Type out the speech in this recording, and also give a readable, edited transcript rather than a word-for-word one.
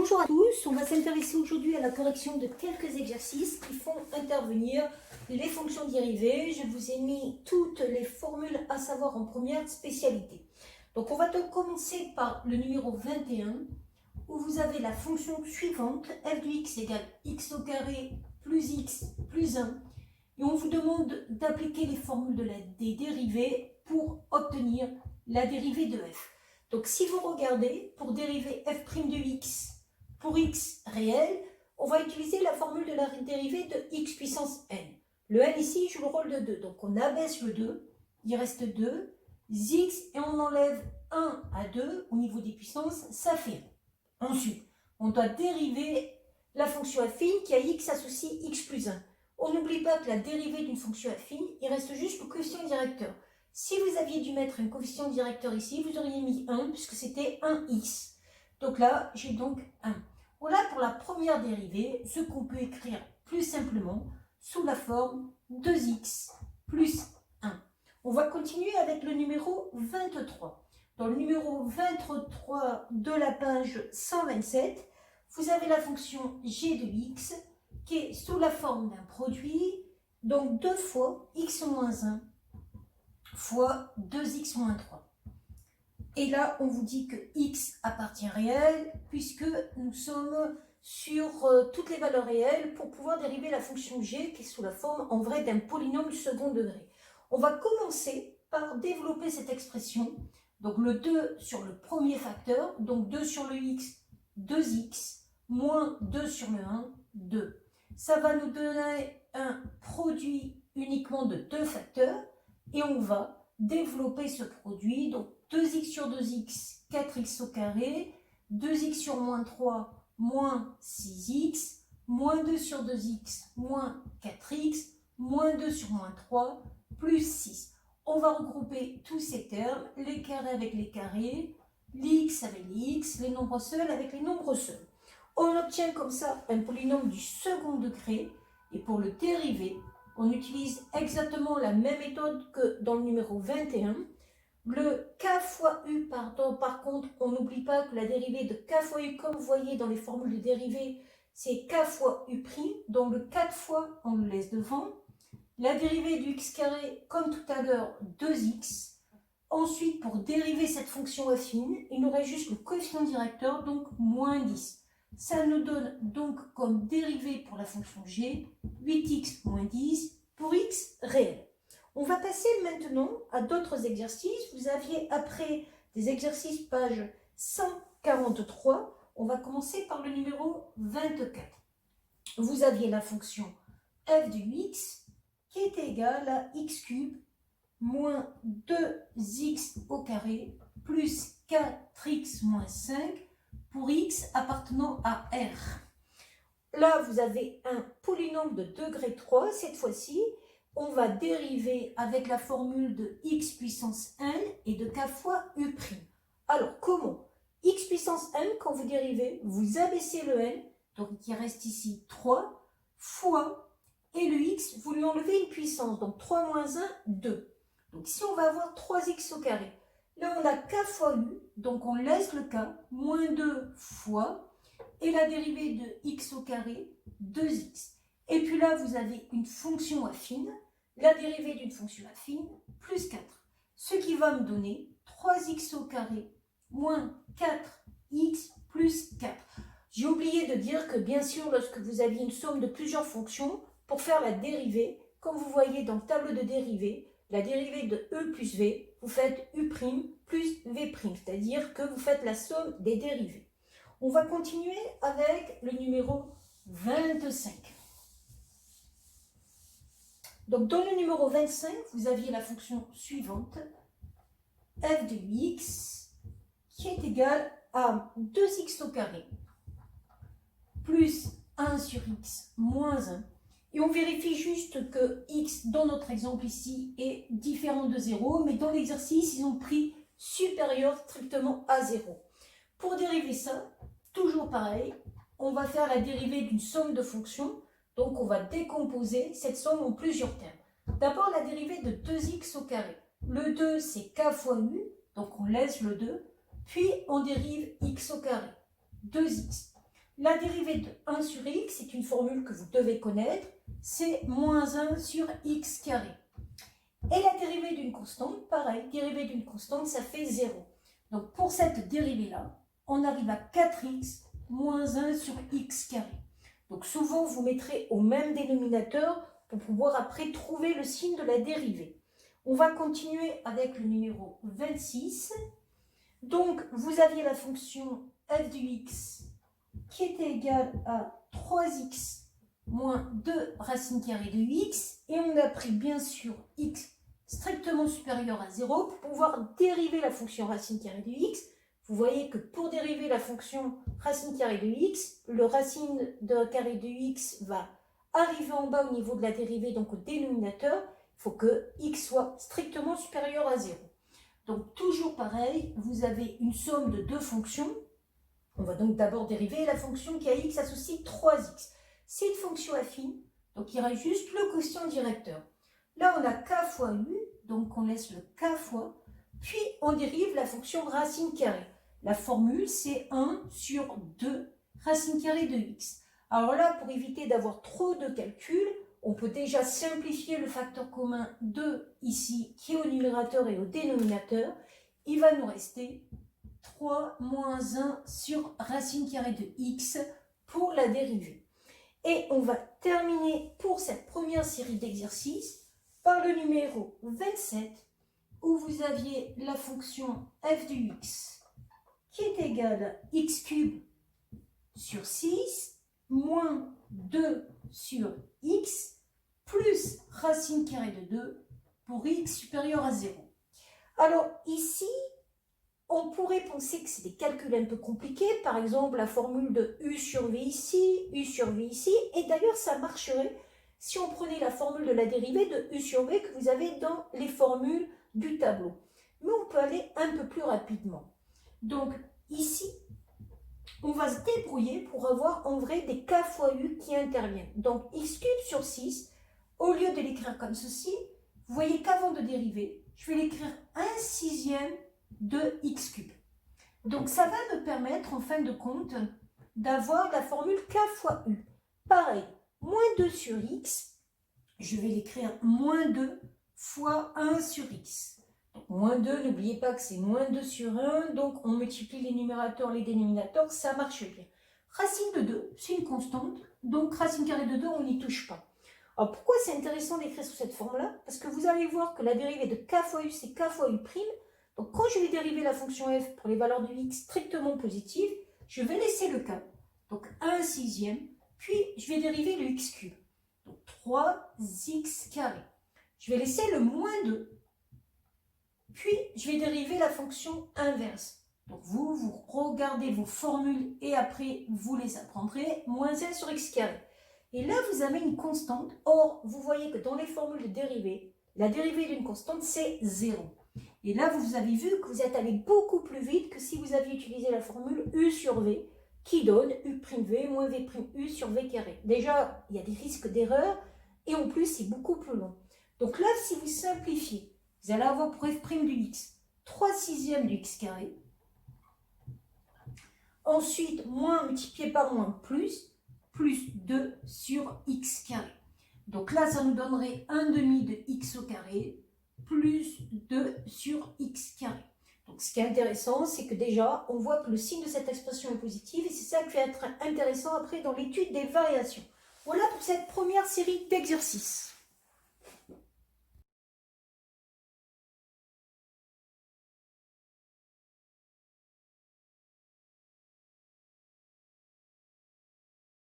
Bonjour à tous, on va s'intéresser aujourd'hui à la correction de quelques exercices qui font intervenir les fonctions dérivées. Je vous ai mis toutes les formules à savoir en première spécialité. Donc on va donc commencer par le numéro 21 où vous avez la fonction suivante, f de x égale x au carré plus x plus 1. Et on vous demande d'appliquer les formules des dérivées pour obtenir la dérivée de f. Donc si vous regardez, pour dériver f' de x pour x réel, on va utiliser la formule de la dérivée de x puissance n. Le n ici joue le rôle de 2, donc on abaisse le 2, il reste 2, x et on enlève 1 à 2 au niveau des puissances, ça fait 1. Ensuite, on doit dériver la fonction affine qui a x associe x plus 1. On n'oublie pas que la dérivée d'une fonction affine, il reste juste le coefficient directeur. Si vous aviez dû mettre un coefficient directeur ici, vous auriez mis 1 puisque c'était 1x. Donc là, j'ai donc 1. Voilà pour la première dérivée, ce qu'on peut écrire plus simplement sous la forme 2x plus 1. On va continuer avec le numéro 23. Dans le numéro 23 de la page 127, vous avez la fonction g de x qui est sous la forme d'un produit, donc 2 fois x moins 1 fois 2x moins 3. Et là, on vous dit que x appartient réel, puisque nous sommes sur toutes les valeurs réelles pour pouvoir dériver la fonction g, qui est sous la forme, en vrai, d'un polynôme du second degré. On va commencer par développer cette expression. Donc le 2 sur le premier facteur, donc 2 sur le x, 2x, moins 2 sur le 1, 2. Ça va nous donner un produit uniquement de 2 facteurs, et on va développer ce produit, donc 2x sur 2x, 4x au carré, 2x sur moins 3, moins 6x, moins 2 sur 2x, moins 4x, moins 2 sur moins 3, plus 6. On va regrouper tous ces termes, les carrés avec les carrés, l'x avec les x, les nombres seuls avec les nombres seuls. On obtient comme ça un polynôme du second degré, et pour le dériver, on utilise exactement la même méthode que dans le numéro 21. Le k fois u, par contre, on n'oublie pas que la dérivée de k fois u, comme vous voyez dans les formules de dérivée, c'est k fois u', donc le 4 fois, on le laisse devant. La dérivée du x carré, comme tout à l'heure, 2x. Ensuite, pour dériver cette fonction affine, il nous reste juste le coefficient directeur, donc moins 10. Ça nous donne donc comme dérivée pour la fonction g, 8x moins 10 pour x réel. On va passer maintenant à d'autres exercices. Vous aviez après des exercices page 143. On va commencer par le numéro 24. Vous aviez la fonction f de x qui est égale à x cube moins 2x au carré plus 4x moins 5 pour x appartenant à R. Là, vous avez un polynôme de degré 3. Cette fois-ci, on va dériver avec la formule de x puissance n et de k fois u'. Alors, comment? X puissance n, quand vous dérivez, vous abaissez le n, donc il reste ici 3, fois, et le x, vous lui enlevez une puissance, donc 3 moins 1, 2. Donc ici, on va avoir 3x au carré. Là, on a k fois u, donc on laisse le k, moins 2 fois, et la dérivée de x au carré, 2x. Et puis là, vous avez une fonction affine, la dérivée d'une fonction affine, plus 4. Ce qui va me donner 3x au carré, moins 4x plus 4. J'ai oublié de dire que, bien sûr, lorsque vous aviez une somme de plusieurs fonctions, pour faire la dérivée, comme vous voyez dans le tableau de dérivée, la dérivée de e plus v, vous faites u' plus v', c'est-à-dire que vous faites la somme des dérivées. On va continuer avec le numéro 25. Donc dans le numéro 25, vous aviez la fonction suivante, f de x, qui est égale à 2x au carré, plus 1 sur x, moins 1. Et on vérifie juste que x, dans notre exemple ici, est différent de 0, mais dans l'exercice, ils ont pris supérieur strictement à 0. Pour dériver ça, toujours pareil, on va faire la dérivée d'une somme de fonctions, donc on va décomposer cette somme en plusieurs termes. D'abord, la dérivée de 2x au carré. Le 2, c'est k fois u, donc on laisse le 2, puis on dérive x au carré, 2x. La dérivée de 1 sur x, c'est une formule que vous devez connaître, c'est moins 1 sur x carré. Et la dérivée d'une constante, pareil, dérivée d'une constante, ça fait 0. Donc pour cette dérivée-là, on arrive à 4x moins 1 sur x carré. Donc souvent, vous mettrez au même dénominateur pour pouvoir après trouver le signe de la dérivée. On va continuer avec le numéro 26. Donc vous aviez la fonction f de x qui était égale à 3x moins 2 racine carrée de x. Et on a pris bien sûr x strictement supérieur à 0 pour pouvoir dériver la fonction racine carrée de x. Vous voyez que pour dériver la fonction racine carrée de x, le racine de carré de x va arriver en bas au niveau de la dérivée, donc au dénominateur. Il faut que x soit strictement supérieur à 0. Donc toujours pareil, vous avez une somme de deux fonctions. On va donc d'abord dériver la fonction qui a x associe 3x. C'est une fonction affine, donc il reste juste le quotient directeur. Là, on a k fois u, donc on laisse le k fois, puis on dérive la fonction racine carrée. La formule, c'est 1 sur 2 racine carrée de x. Alors là, pour éviter d'avoir trop de calculs, on peut déjà simplifier le facteur commun 2 ici, qui est au numérateur et au dénominateur. Il va nous rester 3 moins 1 sur racine carrée de x pour la dérivée. Et on va terminer pour cette première série d'exercices par le numéro 27, où vous aviez la fonction f de x qui est égale à x cube sur 6 moins 2 sur x plus racine carrée de 2 pour x supérieur à 0. Alors ici, on pourrait penser que c'est des calculs un peu compliqués, par exemple la formule de u sur v ici, u sur v ici, et d'ailleurs ça marcherait si on prenait la formule de la dérivée de u sur v que vous avez dans les formules du tableau. Mais on peut aller un peu plus rapidement. Donc ici, on va se débrouiller pour avoir en vrai des k fois u qui interviennent. Donc x cube sur 6, au lieu de l'écrire comme ceci, vous voyez qu'avant de dériver, je vais l'écrire 1/6 de x cube. Donc ça va me permettre en fin de compte d'avoir la formule k fois u. Pareil, moins 2 sur x, je vais l'écrire moins 2 fois 1 sur x. Donc moins 2, n'oubliez pas que c'est moins 2 sur 1, donc on multiplie les numérateurs, les dénominateurs, ça marche bien. Racine de 2, c'est une constante, donc racine carrée de 2, on n'y touche pas. Alors pourquoi c'est intéressant d'écrire sous cette forme-là? Parce que vous allez voir que la dérivée de k fois u, c'est k fois u'. Donc quand je vais dériver la fonction f pour les valeurs de x strictement positives, je vais laisser le k, donc 1/6, puis je vais dériver le x cube, donc 3x carré. Je vais laisser le moins 2, puis je vais dériver la fonction inverse. Donc vous regardez vos formules et après vous les apprendrez, moins 1 sur x carré. Et là vous avez une constante, or vous voyez que dans les formules de dérivée, la dérivée d'une constante c'est 0. Et là, vous avez vu que vous êtes allé beaucoup plus vite que si vous aviez utilisé la formule u sur v, qui donne u'v moins v'u sur v carré. Déjà, il y a des risques d'erreur, et en plus, c'est beaucoup plus long. Donc là, si vous simplifiez, vous allez avoir pour f' du x, 3/6 du x carré. Ensuite, moins multiplié par moins plus 2 sur x carré. Donc là, ça nous donnerait 1/2 de x au carré, plus 2 sur x carré. Donc ce qui est intéressant, c'est que déjà, on voit que le signe de cette expression est positif et c'est ça qui va être intéressant après dans l'étude des variations. Voilà pour cette première série d'exercices.